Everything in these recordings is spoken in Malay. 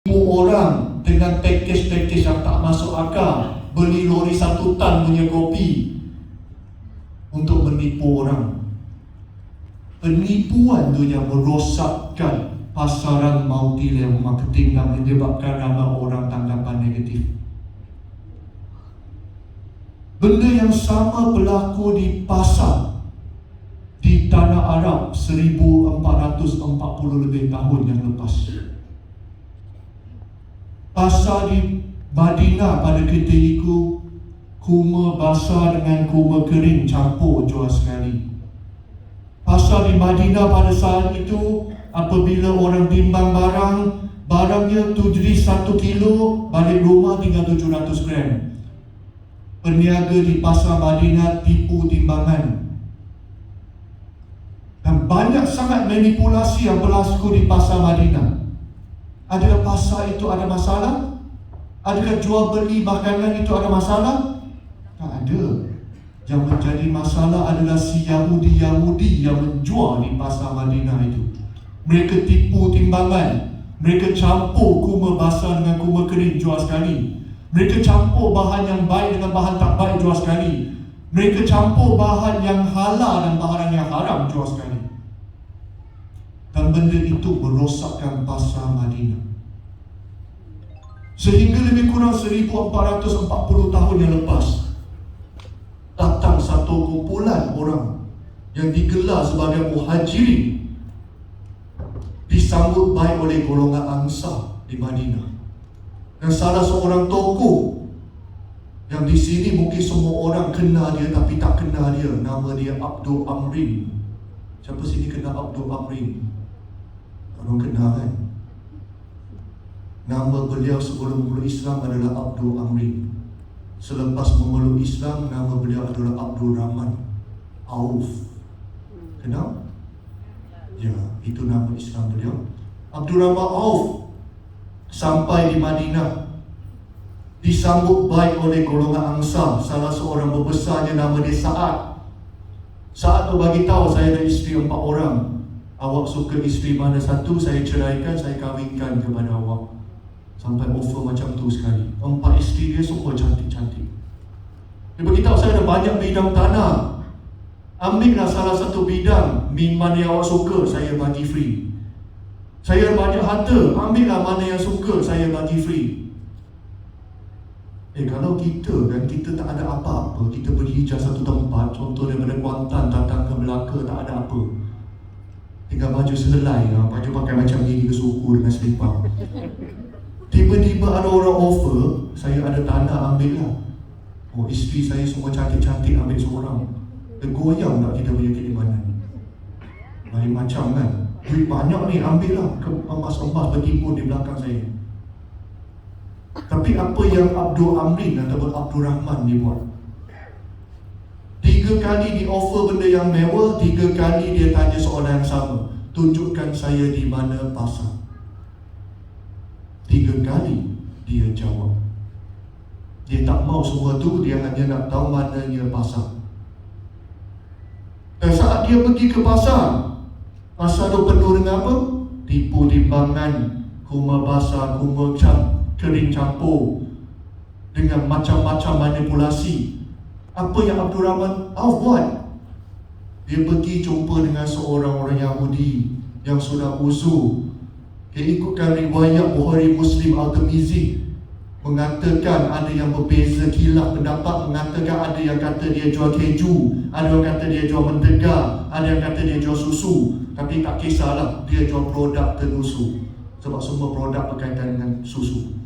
orang dengan package-package yang tak masuk akal, beli lori 1 tan punya kopi untuk menipu orang. Penipuan tu yang merosakkan pasaran multi-level marketing dan menyebabkan ramai orang tanggapan negatif. Benda yang sama berlaku di pasar di tanah Arab 1440 lebih tahun yang lepas. Pasar di Madinah pada ketika itu, kurma basah dengan kurma kering campur jual sekali. Pasar di Madinah pada saat itu, apabila orang timbang barangnya tu jadi 1 kilo, balik rumah tinggal 700 gram. Peniaga di pasar Madinah tipu timbangan. Dan banyak sangat manipulasi yang berlaku di pasar Madinah. Adakah pasar itu ada masalah? Adakah jual beli makanan itu ada masalah? Tak ada. Yang menjadi masalah adalah si Yahudi yang menjual di pasar Madinah itu. Mereka tipu timbangan. Mereka campur kurma basah dengan kurma kering jual sekali. Mereka campur bahan yang baik dengan bahan tak baik jual sekali. Mereka campur bahan yang halal dan bahan yang haram jual sekali. Dan benda itu merosakkan pasar Madinah. Sehingga lebih kurang 1440 tahun yang lepas, datang satu kumpulan orang yang digelar sebagai muhajirin, disambut baik oleh golongan Ansar di Madinah. Dan salah seorang tokoh yang di sini mungkin semua orang kenal dia tapi tak kenal dia, nama dia Abdul Amrin. Siapa sini kenal Abdul Amrin? Orang kenal kan? Nama beliau sebelum memeluk Islam adalah Abdul Amrin. Selepas memeluk Islam, nama beliau adalah Abdul Rahman Auf. Kenal? Ya, itu nama Islam beliau. Abdul Rahman Auf sampai di Madinah, disambut baik oleh golongan Ansar. Salah seorang membesarnya nama dia Sa'ad. Sa'ad tu bagi tahu, saya ada isteri 4 orang. Awak suka isteri mana satu, saya ceraikan, saya kahwinkan kepada awak. Sampai offer macam tu sekali. 4 isteri dia semua cantik-cantik. Dia beritahu, saya ada banyak bidang tanah. Ambillah salah satu bidang, mana yang awak suka, saya bagi free. Saya banyak harta, ambillah mana yang suka, saya bagi free. Kalau kita kan, kita tak ada apa-apa, kita berhijrah satu tempat, contoh daripada Kuantan datang ke Melaka, tak ada apa, tinggal baju sehelai, baju pakai macam ni ke suku dengan selipar. Tiba-tiba ada orang offer, saya ada tanah, ambillah. Oh, isteri saya semua cantik-cantik, ambil seorang. Tergoyang tak kita punya keimanan. Lain macam kan, duit banyak ni, ambillah. Emas-emas bertimbun di belakang saya. Tapi apa yang Abdul Amrin ataupun Abdul Rahman dia buat? 3 kali di offer benda yang mewah, 3 kali dia tanya soalan yang sama. Tunjukkan saya di mana pasar. 3 kali dia jawab. Dia tak mau semua tu, dia hanya nak tahu mananya pasar. Dan saat dia pergi ke pasar, pasar tu penuh dengan apa? Tipu timbangan, kurma basah, kurma kering campur dengan macam-macam manipulasi. Apa yang Abdul Rahman Auf buat? Dia pergi jumpa dengan seorang orang Yahudi yang sudah uzur. Dia ikutkan riwayat Bukhari Muslim Al-Tirmizi, mengatakan ada yang berbeza khilaf pendapat, mengatakan ada yang kata dia jual keju, ada yang kata dia jual mentega, ada yang kata dia jual susu. Tapi tak kisahlah, dia jual produk tenusu, sebab semua produk berkaitan dengan susu.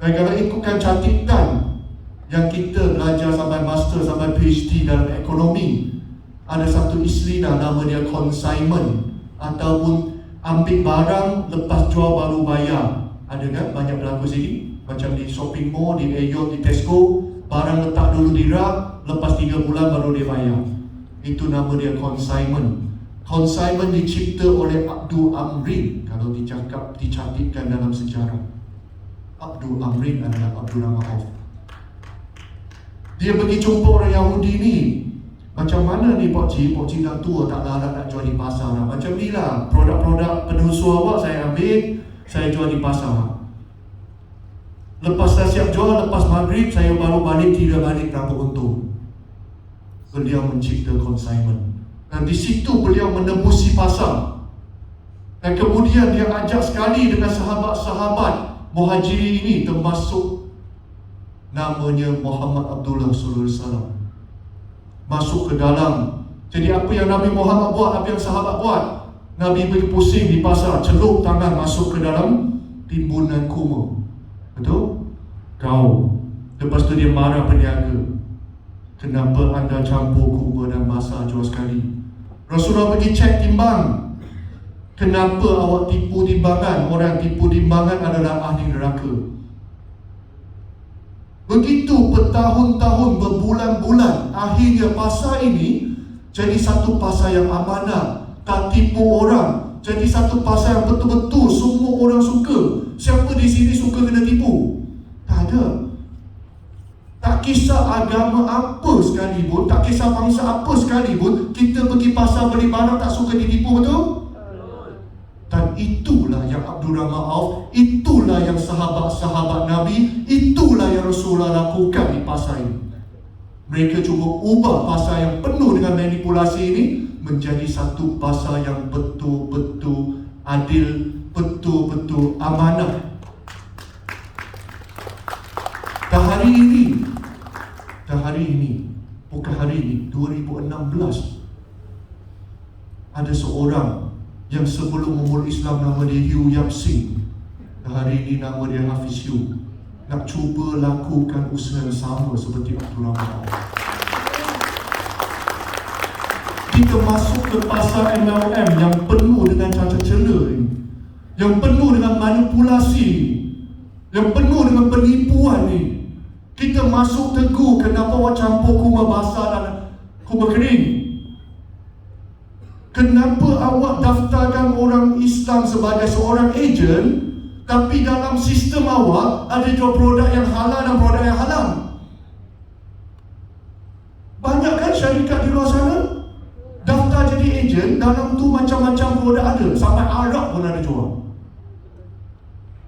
Dan kalau ikutkan catatan yang kita belajar sampai master, sampai PhD dalam ekonomi, ada satu istilah nama dia consignment, ataupun ambil barang lepas jual baru bayar. Ada kan banyak berlaku sini, macam di shopping mall, di Aeon, di Tesco, barang letak dulu di rak, lepas 3 bulan baru dia bayar. Itu nama dia consignment. Consignment dicipta oleh Abdul Amrin. Kalau dicatatkan dalam sejarah, Abdul Amrin adalah Abdul Rahman Auf. Dia pergi jumpa orang Yahudi ni. Macam mana ni Pak Cik dah tua, tak larat nak jual di pasar lah. Macam ni lah, produk-produk penusu awak saya ambil, saya jual di pasar. Lepas dah siap jual, lepas maghrib saya baru balik, tidak balik berapa untung. Beliau mencipta consignment. Dan di situ beliau menembusi pasar. Dan kemudian dia ajak sekali dengan sahabat-sahabat Muhajirin ini, termasuk namanya Muhammad Abdullah sallallahu alaihi wasallam. Masuk ke dalam. Jadi apa yang Nabi Muhammad buat, apa yang sahabat buat? Nabi pergi pusing di pasar, celup tangan masuk ke dalam timbunan kurma. Betul? Kau. Lepas tu dia marah peniaga. Kenapa anda campur kurma dan basah jual sekali? Rasulullah pergi cek timbang. Kenapa awak tipu timbangan? Orang tipu timbangan adalah ahli neraka. Begitu bertahun-tahun, berbulan-bulan, akhirnya pasar ini jadi satu pasar yang amanah, tak tipu orang. Jadi satu pasar yang betul-betul semua orang suka. Siapa di sini suka kena tipu? Tak ada. Tak kisah agama apa sekalipun, tak kisah bangsa apa sekalipun, kita pergi pasar beli barang tak suka ditipu, betul? Dan itulah yang Abdul Rahman Auf, itulah yang sahabat-sahabat Nabi, itulah yang Rasulullah lakukan di pasar ini. Mereka cuba ubah pasar yang penuh dengan manipulasi ini menjadi satu pasar yang betul-betul adil, betul-betul amanah. Dan hari ini, bukan hari ini, 2016, ada seorang yang sebelum memeluk Islam nama dia Yu Yap Sing, dan hari ini nama dia Hafiz Yu, nak cuba lakukan usaha yang sama seperti Abdul Rahman Auf. Kita masuk ke pasar MLM yang penuh dengan cacat celah ini, yang penuh dengan manipulasi ini, yang penuh dengan penipuan ini. Kita masuk tegur, kenapa awak campur kurma basah dan kurma kering? Kenapa awak daftarkan orang Islam sebagai seorang ejen, tapi dalam sistem awak ada jual produk yang halal dan produk yang haram? Banyak kan syarikat di luar sana daftar jadi ejen, dalam tu macam-macam produk ada, sampai arak pun ada jual.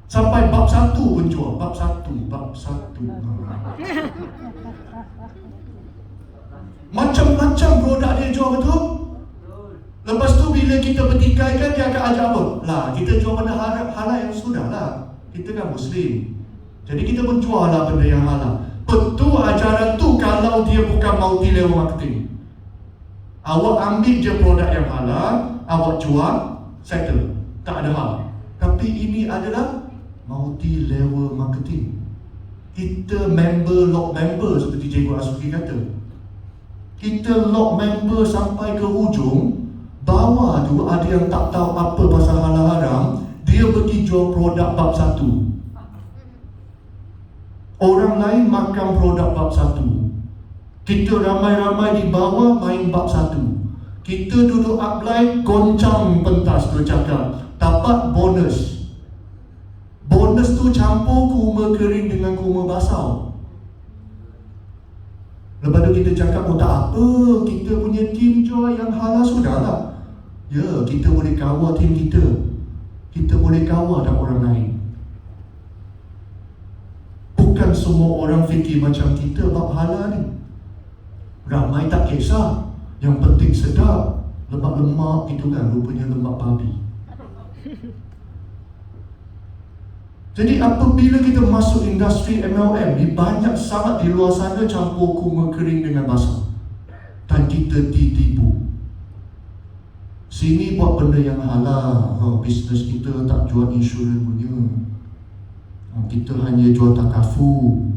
Sampai bab 1 pun jual. Bab 1. Macam-macam produk dia jual, betul? Lepas tu bila kita bertikaikan, dia akan ajak apa? Lah, kita jual benda halal yang sudah lah. Kita kan Muslim, jadi kita pun jual lah benda yang halal. Betul ajaran tu kalau dia bukan multi level marketing. Awak ambil je produk yang halal, awak jual, settle, tak ada hal. Tapi ini adalah multi level marketing. Kita lock member seperti Cikgu Asuki kata. Kita lock member sampai ke hujung. Bawah tu ada yang tak tahu apa pasal halal haram, dia pergi jual produk bab 1. Orang lain makan produk bab 1. Kita ramai-ramai di bawah main bab 1. Kita duduk upline, goncang pentas tu cakap dapat bonus. Bonus tu campur kurma kering dengan kurma basah. Lepas tu kita cakap, oh tak apa, kita punya tim jual yang halal sudahlah. Ya, kita boleh kawal tim kita. Kita boleh kawal tak orang lain. Bukan semua orang fikir macam kita bab halal ni. Ramai tak kisah, yang penting sedap. Lemak-lemak itu kan rupanya lemak babi. Jadi apabila kita masuk industri MLM ni, banyak sangat di luar sana campur kurma kering dengan basah, dan kita ditipu. Sini buat benda yang halal, bisnes kita tak jual insurans punya, kita hanya jual takafu.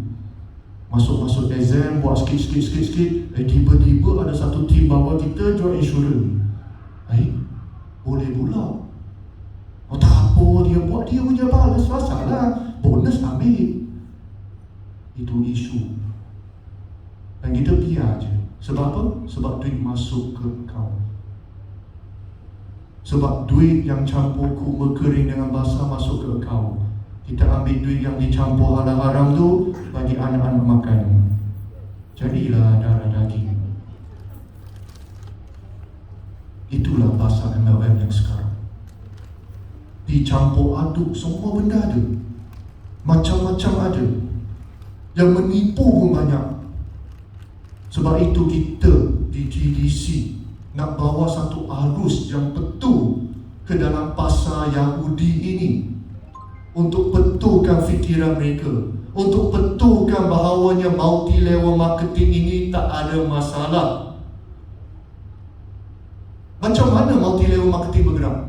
Masuk-masuk exam, buat sikit-sikit, tiba-tiba ada satu tim bawah kita jual insurans. Boleh pula. Oh tak apa, dia buat, dia punya balas, masalah bonus ambil. Itu isu. Dan kita biar je. Sebab apa? Sebab duit masuk ke akaun. Sebab duit yang campur kurma kering dengan basah masuk ke akaun. Kita ambil duit yang dicampur halal haram tu, bagi anak-anak makan. Jadilah darah daging. Itulah pasal MLM yang sekarang. Dicampur campur aduk, semua benda ada. Macam-macam ada. Yang menipu pun banyak. Sebab itu kita di GDC nak bawa satu arus yang betul ke dalam pasar Yahudi ini, untuk betulkan fikiran mereka, untuk betulkan bahawanya multi-level marketing ini tak ada masalah. Macam mana multi-level marketing bergerak?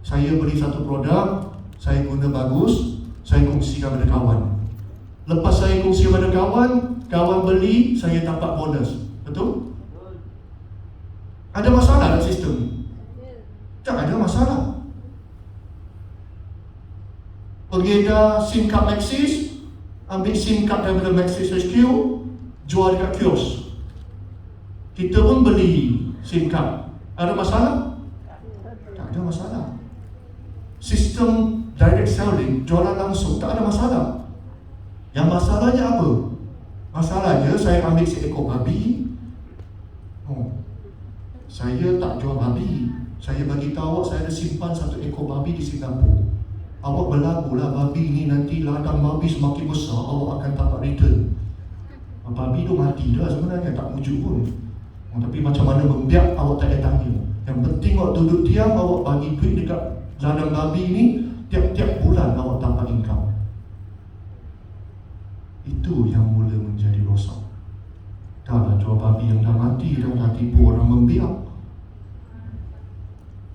Saya beli satu produk, saya guna bagus, saya kongsikan pada kawan. Lepas saya kongsi pada kawan, kawan beli, saya dapat bonus. Betul? Ada masalah dalam sistem ni? Tak ada masalah. Pengedar SIM card Maxis, ambil SIM card daripada Maxis HQ, jual dekat kios. Kita pun beli SIM card. Ada masalah? Tak ada masalah. Sistem direct selling, jualan langsung, tak ada masalah. Yang masalahnya apa? Masalahnya saya ambil seekor babi. Saya tak jual babi. Saya bagi tahu awak, saya ada simpan satu ekor babi di Singapura. Awak berlakulah babi ni nanti ladang babi semakin besar, awak akan dapat return. Babi tu mati dah sebenarnya, tak wujud pun. Tapi macam mana membiak, awak tak payah tanya. Yang penting awak duduk diam, awak bagi duit dekat ladang babi ni, tiap-tiap bulan awak dapat income. Itu yang mula menjadi rosak. Dahlah jual babi yang dah mati, dah tipu orang membiak.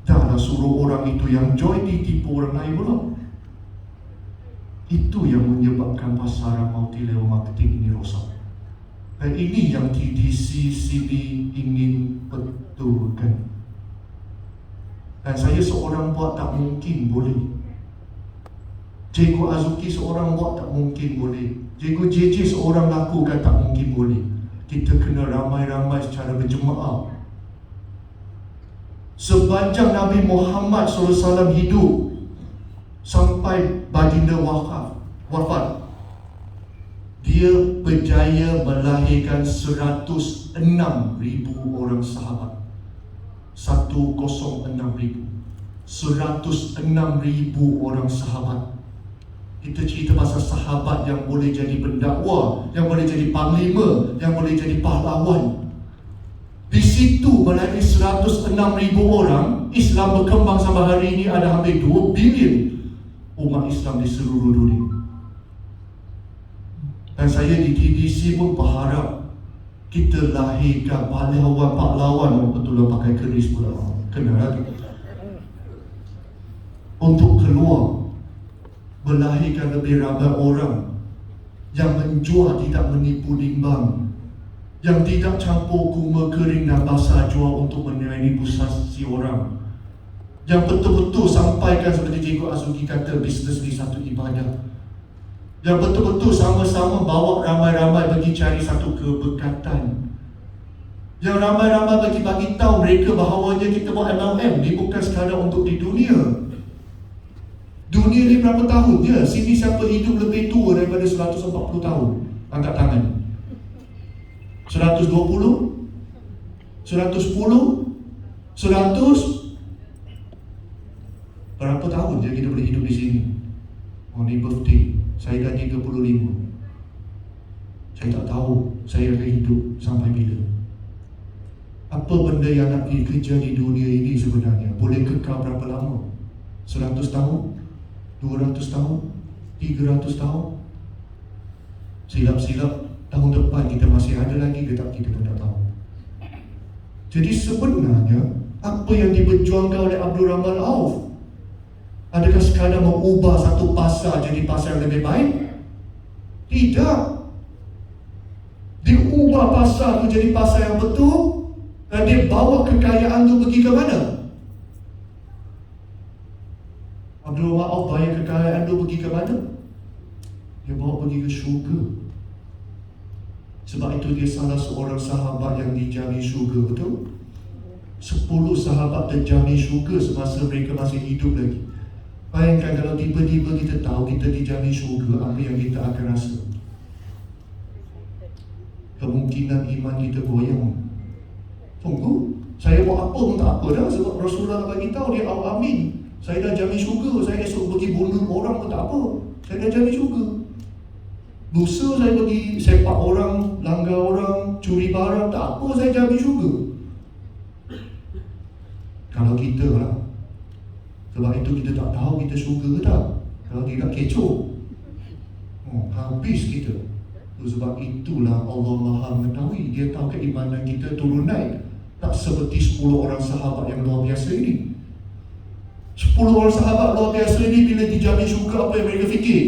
Dahlah suruh orang itu yang join ditipu orang lain pula. Itu yang menyebabkan pasaran multi-level marketing ini rosak. Dan ini yang TDC sini ingin betulkan. Dan saya seorang buat tak mungkin boleh. Cikgu Azuki seorang buat tak mungkin boleh. Cikgu JJ seorang lakukan tak mungkin boleh. Kita kena ramai-ramai secara berjemaah. Sepanjang Nabi Muhammad SAW hidup sampai baginda wafat, dia berjaya melahirkan 106,000 orang sahabat. 106,000 orang sahabat. Kita cerita pasal sahabat yang boleh jadi pendakwa, yang boleh jadi panglima, yang boleh jadi pahlawan. Di situ melalui 106,000 orang, Islam berkembang sampai hari ini ada hampir 2 bilion umat Islam di seluruh dunia. Dan saya di TDC pun berharap kita lahirkan pahlawan, betul pakai keris pula, kena lagi, untuk keluar melahirkan lebih ramai orang yang menjual tidak menipu nimbang, yang tidak campur kurma kering dan basah jual untuk menipu si orang, yang betul-betul sampaikan seperti Cikgu Azuki kata, bisnes ni satu ibadah, yang betul-betul sama-sama bawa ramai-ramai bagi cari satu keberkatan, yang ramai-ramai bagi tahu mereka bahawanya kita buat MLM ni bukan sekadar untuk di dunia. Dunia ni berapa tahun je? Sini siapa hidup lebih tua daripada 140 tahun? Angkat tangan. 120? 110? 100? Berapa tahun je kita boleh hidup di sini? Oh, ni birthday saya dah 35. Saya tak tahu saya akan hidup sampai bila. Apa benda yang nak dikerja di dunia ini sebenarnya? Boleh kekal berapa lama? 100 tahun? 200 tahun? 300 tahun? Silap-silap tahun depan kita masih ada lagi ke tak, kita pun tak tahu. Jadi sebenarnya apa yang diperjuangkan oleh Abdul Rahman Auf, adakah sekadar mengubah satu pasar jadi pasar yang lebih baik? Tidak. Dia ubah pasar itu jadi pasar yang betul, dan dia bawa kekayaan itu pergi ke mana? Abdul Rahman Auf bayar kekayaan itu pergi ke mana? Dia bawa pergi ke syurga. Sebab itu dia salah seorang sahabat yang dijamin syurga, betul? 10 sahabat terjamin syurga semasa mereka masih hidup lagi. Bayangkan kalau tiba-tiba kita tahu kita dijamin syurga, apa yang kita akan rasa? Kemungkinan iman kita goyang. Tunggu, saya buat apa pun tak apa dah, sebab Rasulullah bagi tahu dia amin. Saya dah jamin syurga. Saya esok pergi bunuh orang pun tak apa. Saya dah jamin syurga. Dosa saya pergi sepak orang, langgar orang, curi barang, tak apa, saya jamin syurga. Kalau kita lah. Sebab itu kita tak tahu kita syurga ke tak. Kalau tidak kecoh, habis kita. Sebab itulah Allah Maha mengetahui. Dia tahu keimanan kita turun naik. Tak seperti 10 orang sahabat yang luar biasa ini. 10 orang sahabat luar biasa ini bila dijamin syurga, apa yang mereka fikir?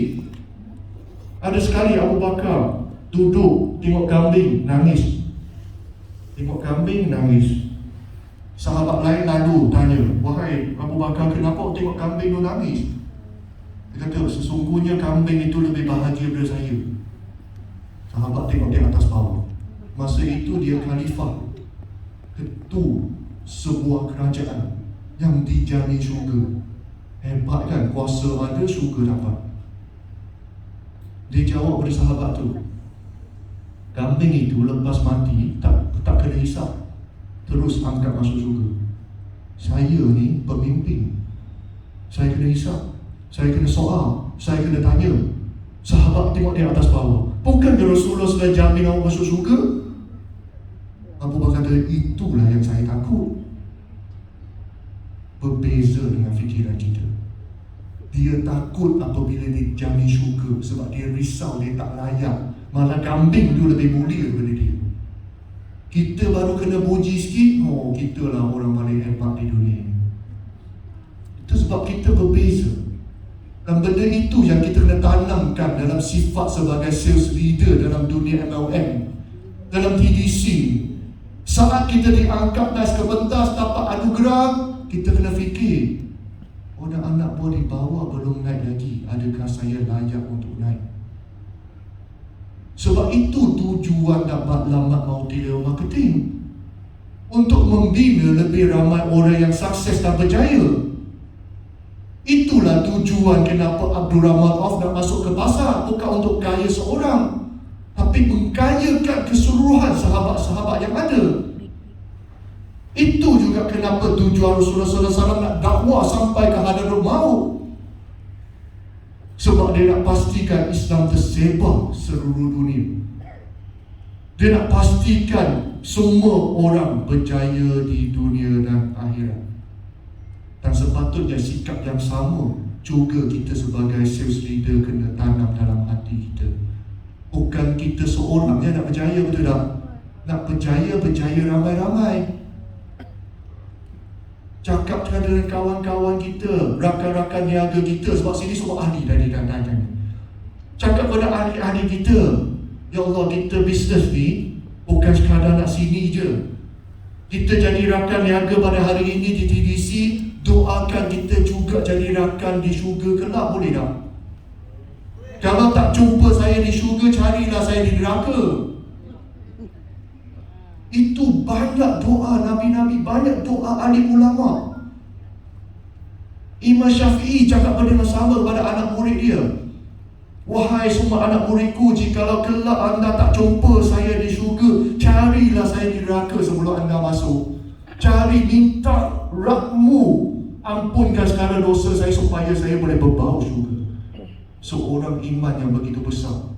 Ada sekali Abu Bakar duduk tengok kambing, nangis. Tengok kambing, nangis. Sahabat lain lalu tanya, wahai Abu Bakar, kenapa tengok kambing tu nangis? Dia kata, sesungguhnya kambing itu lebih bahagia daripada saya. Sahabat tengok di atas bawah. Masa itu dia khalifah, ketua sebuah kerajaan yang dijamin syurga. Hebat kan? Kuasa ada, syurga dapat. Dia jawab pada sahabat tu, kambing itu lepas mati tak kena hisap, terus angkat masuk syurga. Saya ni pemimpin, saya kena hisap, saya kena soal, saya kena tanya. Sahabat tengok di atas bawah. Bukan Rasulullah sudah jamin awak masuk syurga? Abu Bakar kata, itulah yang saya takut. Berbeza dengan fikiran kita. Dia takut apabila dia jamin syurga, sebab dia risau dia tak layak. Malah kambing tu lebih mulia daripada dia. Kita baru kena puji sikit, kita lah orang paling hebat di dunia. Itu sebab kita berbeza. Dan benda itu yang kita kena tanamkan dalam sifat sebagai sales leader dalam dunia MLM, dalam TDC. Saat kita diangkat naik ke pentas dapat anugerah, kita kena fikir, anak buah di bawah belum naik lagi, adakah saya layak untuk naik? Sebab itu tujuan dapat lambat multi-level marketing, untuk membina lebih ramai orang yang sukses dan berjaya. Itulah tujuan kenapa Abdul Rahman Auf nak masuk ke pasar. Bukan untuk kaya seorang, tapi mengkayakan keseluruhan sahabat-sahabat yang ada. Itu juga kenapa tujuan Rasulullah SAW nak dakwah sampai ke hadratul maut. Sebab dia nak pastikan Islam tersebar seluruh dunia. Dia nak pastikan semua orang berjaya di dunia dan akhirat. Dan sepatutnya sikap yang sama juga kita sebagai sales leader kena tanam dalam hati kita. Bukan kita seorang yang nak berjaya, betul tak? Nak berjaya ramai-ramai. Cakap dengan kawan-kawan kita, rakan-rakan niaga kita, sebab sini semua ahli tadi dan tanya. Cakap pada ahli-ahli kita, ya Allah, kita bisnes ni bukan sekadar nak sini je. Kita jadi rakan niaga pada hari ini di TDC, doakan kita juga jadi rakan di syurga kelak, boleh tak? Kalau tak jumpa saya di syurga, carilah saya di neraka. Itu banyak doa Nabi-Nabi, banyak doa alim ulama. Imam Syafi'i cakap pada sahabat, pada anak murid dia, wahai semua anak muridku, jikalau kelak anda tak jumpa saya di syurga, carilah saya di neraka sebelum anda masuk. Cari, minta Rabbmu ampunkan segala dosa saya supaya saya boleh berbau syurga. Seorang iman yang begitu besar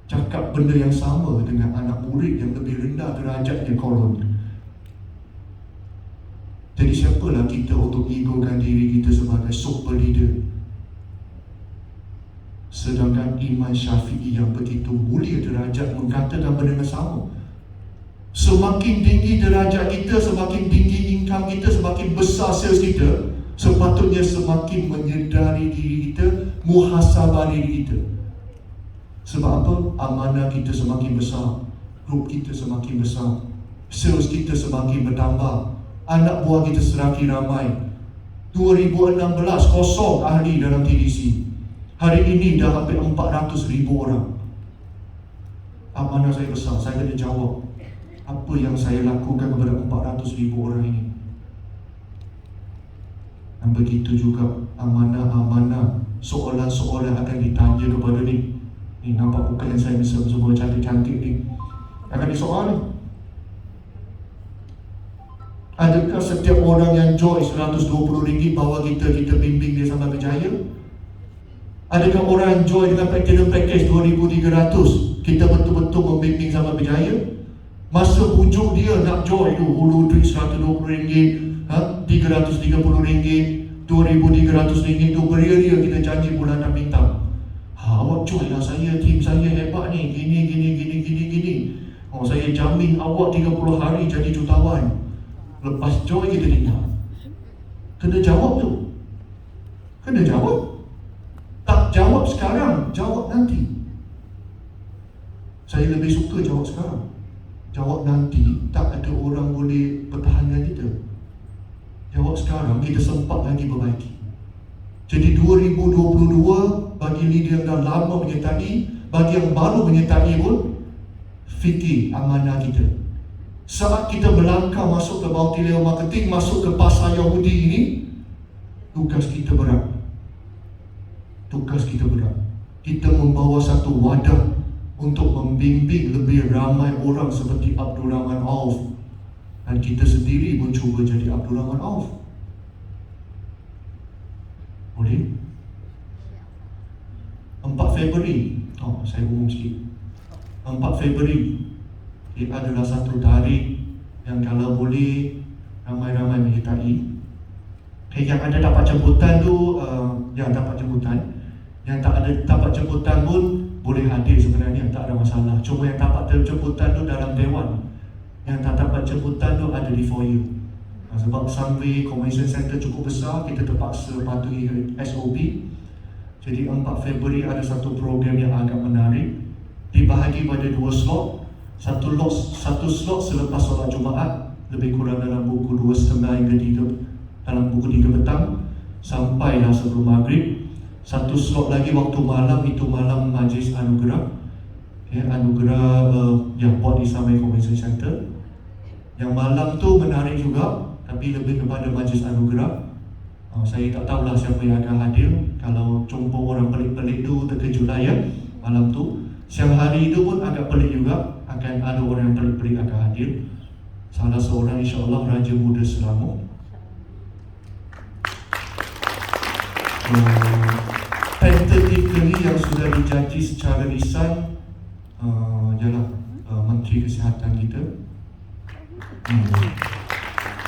cakap benda yang sama dengan anak murid yang lebih rendah derajatnya kolonnya. Jadi siapalah kita untuk egokan diri kita sebagai super leader? Sedangkan Imam Syafi'i yang begitu mulia derajat mengatakan benda yang sama. Semakin tinggi derajat kita, semakin tinggi income kita, semakin besar sales kita, sepatutnya semakin menyedari diri kita, muhasabah diri kita. Sebab apa? Amanah kita semakin besar, grup kita semakin besar, sales kita semakin bertambah, anak buah kita semakin ramai. 2016 kosong ahli dalam TDC. Hari ini dah hampir 400,000 orang. Amanah saya besar, saya kena jawab apa yang saya lakukan kepada 400,000 orang ini. Dan begitu juga amanah-amanah, soalan-soalan akan ditanya kepada ni. Ni nampak bukan yang saya bisa semua cantik-cantik ni, akan disoal ni. Adakah setiap orang yang join RM120 bawa kita bimbing dia sampai berjaya? Adakah orang yang join dengan platinum package RM2,300 kita betul-betul membimbing sampai berjaya? Masa hujung dia nak join tu hulu duit RM120, RM330, RM2,300 tu beria-ria kita janji bulanan bintang. Awak join lah saya, tim saya hebat ni, gini. Saya jamin awak 30 hari jadi jutawan. Lepas join kita tinggal. Kena jawab tu. Kena jawab. Tak jawab sekarang, jawab nanti. Saya lebih suka jawab sekarang. Jawab nanti, tak ada orang boleh pertahankan kita. Jawab sekarang, kita sempat lagi perbaiki. Jadi 2022, bagi leader yang dah lama menyertai, bagi yang baru menyertai pun, fikir amanah kita. Saat kita melangkah masuk ke multi-level marketing, masuk ke pasar Yahudi ini, tugas kita berat. Kita membawa satu wadah untuk membimbing lebih ramai orang seperti Abdul Rahman Auf. Dan kita sendiri pun cuba jadi Abdul Rahman Auf. Boleh? 4 Februari, saya umum sikit. 4 Februari adalah satu tarikh yang kalau boleh ramai-ramai menyertai. Yang ada dapat jemputan tu, yang dapat jemputan. Yang tak ada dapat jemputan pun boleh hadir sebenarnya, tak ada masalah. Cuma yang dapat jemputan tu dalam dewan. Yang tak dapat jemputan tu ada di foyer. Sebab Sunway Convention Center cukup besar, kita terpaksa patuhi SOP. Jadi 4 Februari ada satu program yang agak menarik. Dibahagi pada 2 slot. Satu slot selepas solat Jumaat, lebih kurang dalam pukul 2.30 hingga 3 dalam pukul 3 petang sampailah sebelum maghrib. Satu slot lagi waktu malam, itu malam majlis anugerah. Anugerah yang buat di Sunway Convention Center. Yang malam tu menarik juga, tapi lebih kepada majlis anugerah. Saya tak tahulah siapa yang akan hadir. Kalau jumpa orang pelik-pelik tu, terkejutlah ya malam tu. Siang hari itu pun agak pelik juga, akan ada orang yang pelik-pelik akan hadir. Salah seorang insya-Allah Raja Muda Selangor. Tentatively yang sudah dijanji secara lisan ialah Menteri Kesihatan kita.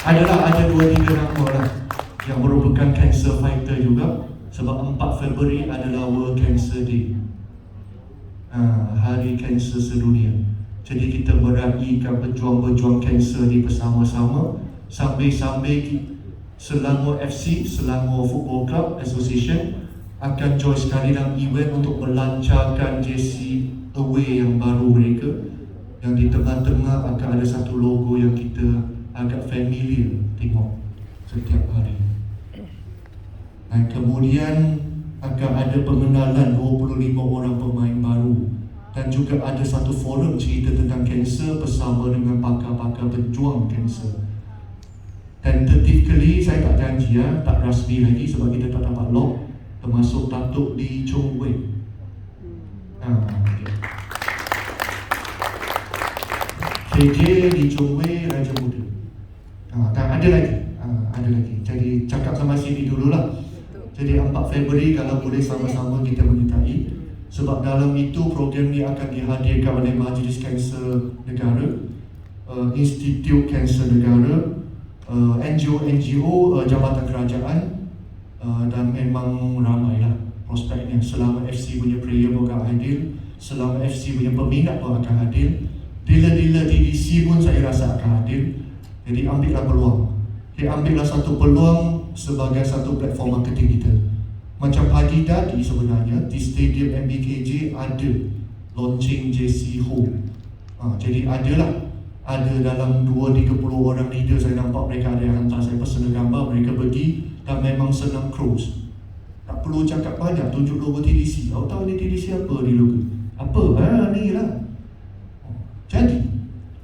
Ada 2-3 nama lah yang merupakan cancer fighter juga. Sebab 4 Februari adalah World Cancer Day, Hari Kanser Sedunia. Jadi kita meraihkan pejuang-pejuang kanser ni bersama-sama sambil Selangor FC, Selangor Football Club Association akan join sekali dalam event untuk melancarkan jersey away yang baru mereka. Yang di tengah-tengah akan ada satu logo yang kita agak familiar tengok setiap hari. Dan kemudian akan ada pengenalan 25 orang pemain baru. Dan juga ada satu forum cerita tentang kanser bersama dengan pakar-pakar pejuang kanser. Tentatively saya tak janji tak rasmi lagi sebab kita tak dapat lock, termasuk Datuk Lee Chong Wei. KJ Lee Chong Wei Raja Muda. Tak ada lagi. Jadi cakap sama sini dululah. Jadi 4 Februari kalau boleh sama-sama kita menyertai. Sebab dalam itu program ni akan dihadirkan oleh Majlis Kanser Negara, Institut Kanser Negara, NGO, Jabatan Kerajaan, dan memang ramailah prospeknya. Selama FC punya player pun akan hadir, selama FC punya peminat pun akan hadir, dealer-dealer TDC pun saya rasa akan hadir. Jadi ambillah peluang. Ambillah satu peluang sebagai satu platform marketing kita. Macam pagi tadi sebenarnya di Stadium MBKJ ada launching JC Home. Jadi ada dalam 2-30 orang leader saya nampak mereka ada yang hantar saya personal gambar, mereka pergi dan memang senang cruise. Tak perlu cakap banyak, tunjuk logo TDC. Awak tahu ni TDC apa di logo? Apa? Ni lah. Jadi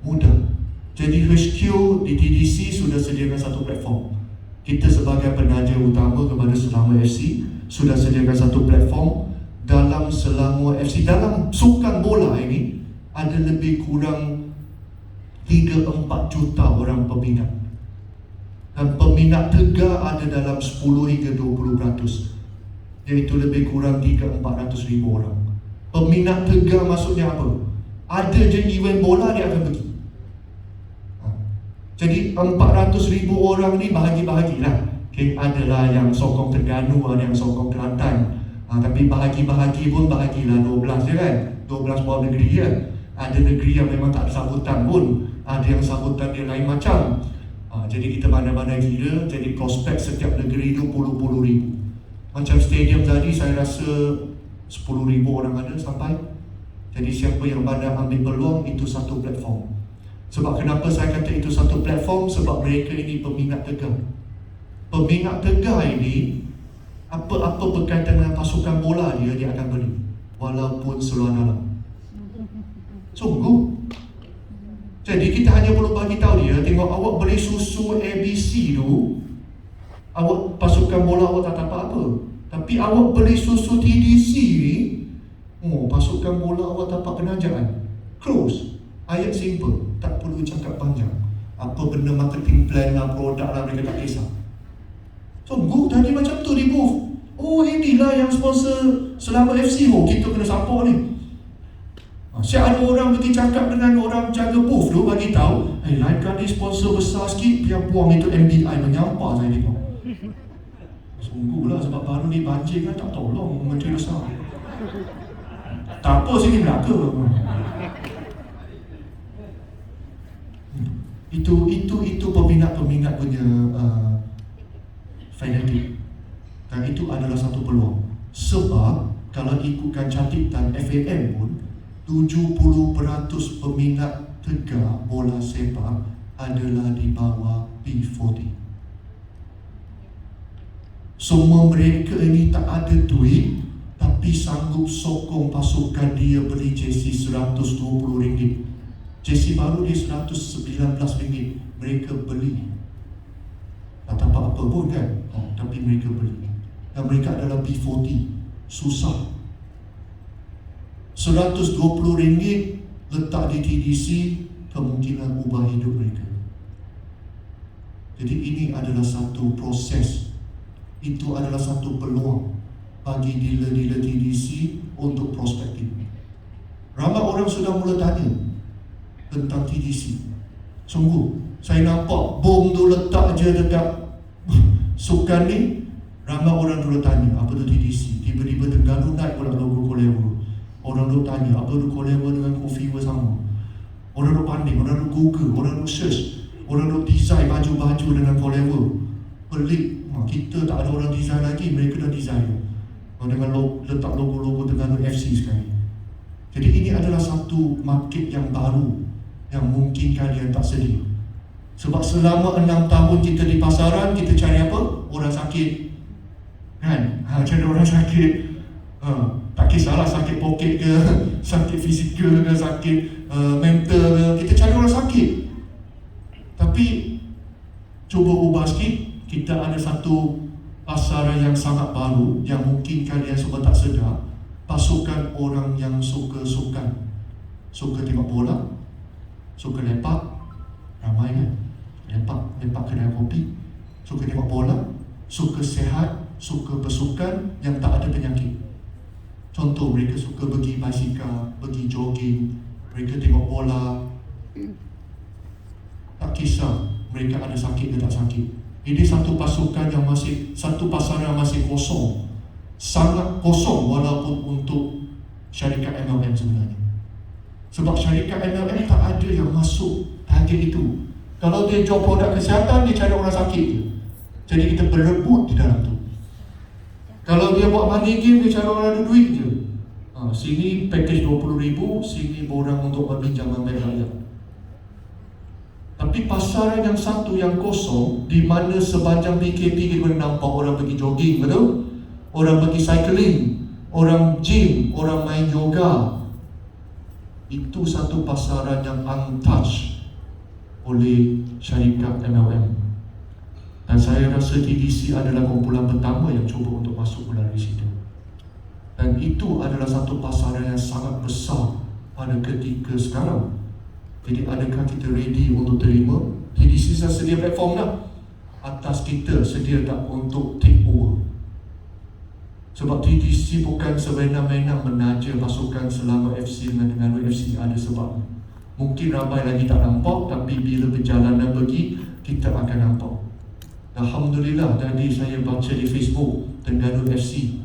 mudah. Jadi HQ di TDC sudah sediakan satu platform. Kita sebagai penaja utama kepada Selangor FC sudah sediakan satu platform. Dalam Selangor FC, dalam sukan bola ini ada lebih kurang 3-4 juta orang peminat. Dan peminat tegar ada dalam 10 hingga 20%, iaitu lebih kurang 300-400 ribu orang. Peminat tegar maksudnya apa? Ada je event bola dia akan pergi. Jadi 400 ribu orang ni bahagi-bahagilah. Okay, adalah yang sokong Terengganu, ada yang sokong Kelantan. Tapi bahagi-bahagi pun bahagilah 12 je kan. 12 bawah negeri kan. Ada negeri yang memang tak ada sambutan pun. Ada yang sambutan dia lain macam. Jadi kita mana-mana kira. Jadi prospek setiap negeri itu puluh-puluh ribu. Macam stadium tadi saya rasa 10 ribu orang ada sampai. Jadi siapa yang pandai ambil peluang, itu satu platform. Sebab kenapa saya kata itu satu platform? Sebab mereka ini peminat tegar. Peminat tegar ini, apa-apa berkaitan dengan pasukan bola dia akan beli, walaupun seluar dalam. Sungguh. Jadi kita hanya perlu bagi tahu dia, tengok awak beli susu ABC tu, awak pasukan bola awak tak dapat apa. Tapi awak beli susu TDC ni, pasukan bola awak dapat penajaan. Close. Ayat simple, tak perlu cakap panjang. Apa benda marketing plan lah, produk lah, mereka tak kisah. Sungguh tadi macam tu di booth. Oh, inilah yang sponsor Selama FC. Kita kena support ni. Siap ada orang pergi cakap dengan orang jaga booth tu, bagi tahu, lainkan ni sponsor besar sikit, biar buang itu MBI menyampah saya tengok. Sungguh lah, sebab baru ni banjir kan, tak tolong Menteri Besar. Tak apa sini Melaka. Itu peminat-peminat punya fanatik. Dan itu adalah satu peluang. Sebab kalau ikutkan catatan FAM pun, 70% peminat tegar bola sepak adalah di bawah P40. Semua mereka ini tak ada duit, tapi sanggup sokong pasukan dia beli jersey RM120. Jersey baru dia RM119. Mereka beli. Tak dapat apa pun kan, tapi mereka beli. Dan mereka adalah P40. Susah. RM120 letak di TDC, kemungkinan ubah hidup mereka. Jadi ini adalah satu proses. Itu adalah satu peluang bagi dealer-dealer TDC untuk prospektif. Ramai orang sudah mula tanya tentang TDC. Sungguh, saya nampak bom tu letak je dekat sukan ni. Ramai orang dulu tanya, apa tu TDC? Tiba-tiba Terengganu naik pula logo Kolewa. Orang dulu tanya, apa tu Kolewa dengan Kofi sama? Orang dulu pandai, orang dulu Google, orang dulu search, orang dulu design baju-baju dengan Kolewa. Pelik, kita tak ada orang design lagi, mereka dah design dengan letak logo-logo Terengganu FC sekali. Jadi ini adalah satu market yang baru, yang mungkin kalian tak sedia. Sebab selama 6 tahun kita di pasaran, kita cari apa? Orang sakit. Kan? Cari orang sakit. Tak kisahlah sakit poket ke, sakit fizikal ke, sakit mental ke, kita cari orang sakit. Tapi cuba ubah sikit. Kita ada satu pasaran yang sangat baru, yang mungkin kalian semua tak sedar. Pasukan orang yang suka sukan, suka tengok bola, suka lepak. Ramai kan? Lepak kedai kopi, suka tengok bola, suka sihat, suka bersukan yang tak ada penyakit. Contoh, mereka suka pergi basikal, pergi jogging, mereka tengok bola. Tak kisah mereka ada sakit ke tak sakit. Ini satu pasukan yang satu pasaran yang masih kosong. Sangat kosong walaupun untuk syarikat MLM sebenarnya. Sebab syarikat MLM tak ada yang masuk target itu. Kalau dia jual produk kesihatan, dia cari orang sakit je. Jadi kita berebut di dalam tu. Kalau dia buat money game, dia cari orang ada duit je. Sini package RM20,000, sini borang untuk pinjaman bank rakyat. Tapi pasaran yang satu yang kosong, di mana sepanjang PKP kita boleh nampak orang pergi jogging, betul? Orang pergi cycling, orang gym, orang main yoga. Itu satu pasaran yang untouched oleh syarikat MLM. Dan saya rasa TDC adalah kumpulan pertama yang cuba untuk masuk melalui situ. Dan itu adalah satu pasaran yang sangat besar pada ketika sekarang. Jadi adakah kita ready untuk terima? TDC sudah sedia platform dah. atas kita sedia tak untuk take over. Sebab TDC bukan sewenang-wenang menaja pasukan Selangor FC dengan Terengganu FC, ada sebab. Mungkin ramai lagi tak nampak, tapi bila perjalanan pergi, kita akan nampak. Alhamdulillah, tadi saya baca di Facebook Terengganu FC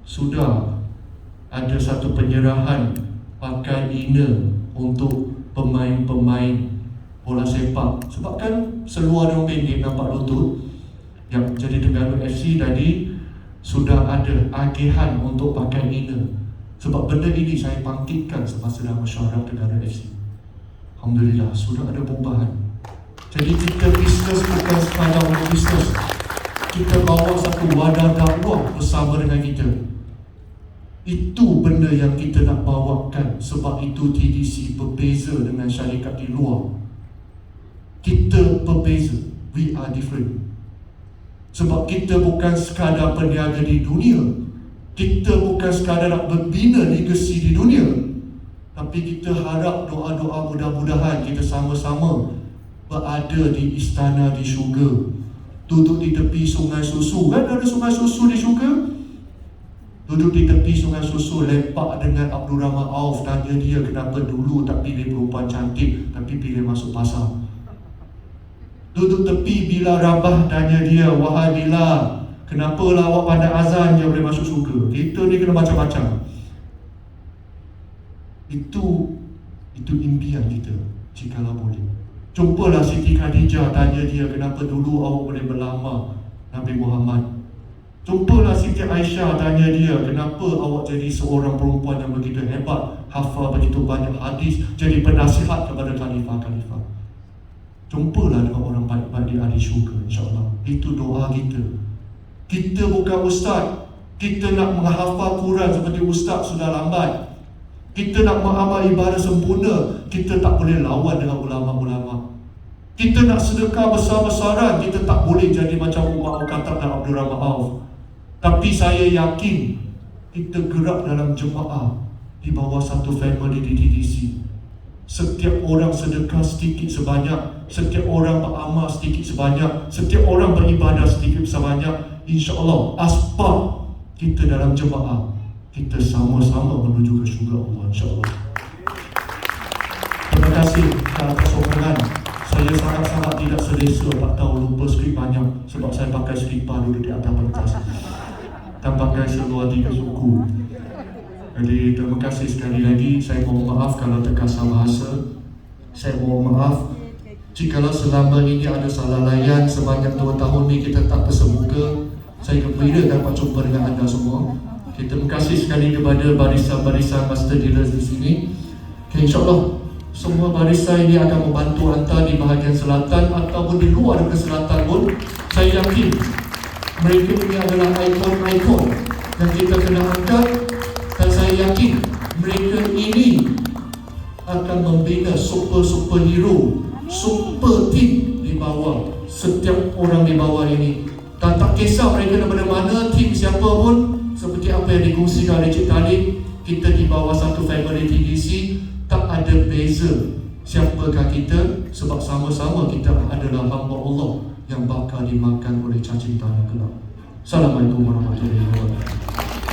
sudah ada satu penyerahan pakai inner untuk pemain-pemain bola sepak. Sebab kan seluar yang pendek nampak lutut. Jadi Terengganu FC tadi sudah ada agihan untuk pakai inner. Sebab benda ini saya bangkitkan semasa dalam mesyuarat Terengganu FC. Alhamdulillah, sudah ada perubahan. Jadi kita bisnes bukan sekadar untuk bisnes. Kita bawa satu wadah dakwah bersama dengan kita. Itu benda yang kita nak bawakan. Sebab itu TDC berbeza dengan syarikat di luar. Kita berbeza. We are different. Sebab kita bukan sekadar peniaga di dunia. Kita bukan sekadar nak membina legasi di dunia. Tapi kita harap doa-doa mudah-mudahan kita sama-sama berada di istana di syurga. Duduk di tepi sungai susu. Kan ada sungai susu di syurga? Duduk di tepi sungai susu, lepak dengan Abdul Rahman Auf. Tanya dia kenapa dulu tak pilih perempuan cantik, tapi pilih masuk pasar. Duduk tepi Bila Rabah, tanya dia, wahai Bila, kenapa lah awak pandai azan je boleh masuk syurga? Kita ni kena macam-macam. Itu impian kita, jikalau boleh. Jumpalah Siti Khadijah, tanya dia kenapa dulu awak boleh berlama Nabi Muhammad. Jumpalah Siti Aisyah, tanya dia kenapa awak jadi seorang perempuan yang begitu hebat, hafal begitu banyak hadis, jadi penasihat kepada khalifah-khalifah. Jumpalah dengan orang baik-baik di ahli syurga, insyaAllah. Itu doa kita. Kita bukan ustaz. Kita nak menghafal Quran seperti ustaz sudah lambat. Kita nak mengamal ibadah sempurna, kita tak boleh lawan dengan ulama-ulama. Kita nak sedekah besar-besaran, kita tak boleh jadi macam Umar Al-Khattab dan Abdul Rahman Auf. Tapi saya yakin kita gerak dalam jemaah di bawah satu family di TDC. Setiap orang sedekah sedikit sebanyak, setiap orang beramal sedikit sebanyak, setiap orang beribadah sedikit sebanyak, insya-Allah asbab kita dalam jemaah, kita sama-sama menuju ke syurga Allah, insya-Allah. Terima kasih atas sokongan. Saya sangat-sangat tidak selesa, tak tahu, lupa skrip banyak. Sebab saya pakai skrip dulu di atas pentas dan pakai seluar 3 suku. Jadi terima kasih sekali lagi. Saya mohon maaf kalau terkasar bahasa. Saya mohon maaf jikalau selama ini ada salah layan. Sebanyak 2 tahun ni kita tak bersemuka. Saya gembira dapat jumpa dengan anda semua. Terima kasih sekali kepada barisan-barisan master dealers di sini. InsyaAllah semua barisan ini akan membantu anda di bahagian selatan ataupun di luar ke selatan pun. Saya yakin mereka ini adalah ikon-ikon yang kita kena angkat. Dan saya yakin mereka ini akan membina superhero, super team di bawah setiap orang di bawah ini. Dan tak kisah mereka daripada mana, tim siapa pun, seperti apa yang dikongsikan oleh Cik Talib, kita di bawah satu family TDC, tak ada beza siapakah kita, sebab sama-sama kita adalah hamba Allah yang bakal dimakan oleh cacing tanah kelak. Assalamualaikum warahmatullahi wabarakatuh.